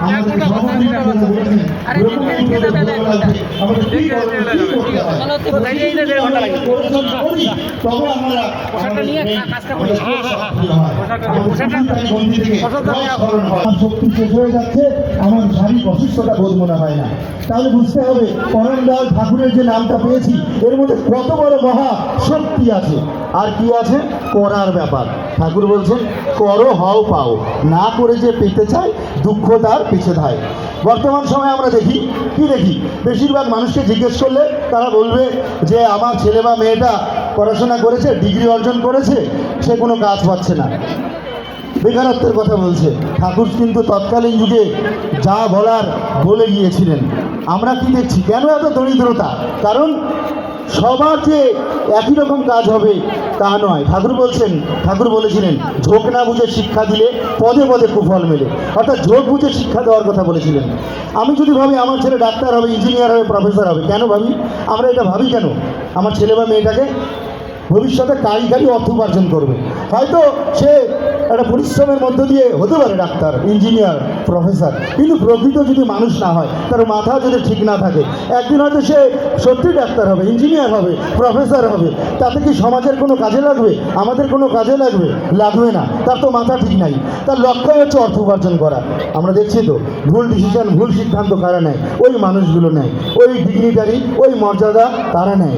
আমাদের সভাপতিরা বলেছেন আমাদের কি তবে আমরা শক্তি শেষ হয়ে যাচ্ছে, আমার শারীরিক অসুস্থতা বোধ মনে হয় না। তাহলে বুঝতে হবে করমদয়াল ঠাকুরের যে নামটা পেয়েছি এর মধ্যে কত বড় মহা শক্তি আছে। আর কি আছে? করার ব্যাপার। ঠাকুর বলছেন করো হও পাও, না করে যে পেতে চায় দুঃখ তার পিছে ধায়। বর্তমান সময়ে আমরা দেখি বেশিরভাগ মানুষকে জিজ্ঞেস করলে তারা বলবে যে আমার ছেলে বা মেয়েটা পড়াশোনা করেছে, ডিগ্রি অর্জন করেছে, সে কোনো কাজ পাচ্ছে না, বেকারত্বের কথা বলছে। ঠাকুর কিন্তু তৎকালীন যুগে যা বলার বলে গিয়েছিলেন। আমরা কি দেখছি? কেন এত দরিদ্রতা? কারণ সবার যে একই রকম কাজ হবে তা নয়। ঠাকুর বলেছিলেন ঝোঁক না বুঝে শিক্ষা দিলে পদে পদে কুফল মেলে, অর্থাৎ ঝোঁক বুঝে শিক্ষা দেওয়ার কথা বলেছিলেন। আমি যদি ভাবি আমার ছেলে ডাক্তার হবে, ইঞ্জিনিয়ার হবে, প্রফেসর হবে, কেন ভাবি? আমরা এটা ভাবি কেন? আমার ছেলে বা মেয়েটাকে ভবিষ্যতে কারিগরি অর্থ উপার্জন করবে, হয়তো সে একটা পরিশ্রমের মধ্য দিয়ে হতে পারে ডাক্তার, ইঞ্জিনিয়ার, প্রফেসর, কিন্তু প্রকৃত যদি মানুষ না হয়, তার মাথা যদি ঠিক না থাকে, একদিন হয়তো সে সত্যি ডাক্তার হবে, ইঞ্জিনিয়ার হবে, প্রফেসর হবে, তাতে কি সমাজের কোনো কাজে লাগবে? আমাদের কোনো কাজে লাগবে না। তার তো মাথা ঠিক নাই, তার লক্ষ্যই হচ্ছে অর্থ উপার্জন করা। আমরা দেখছি তো ভুল ডিসিশন, ভুল সিদ্ধান্ত কারা নেয়? ওই মানুষগুলো নেয়, ওই ডিগনিটারি, ওই মর্যাদা তারা নেয়।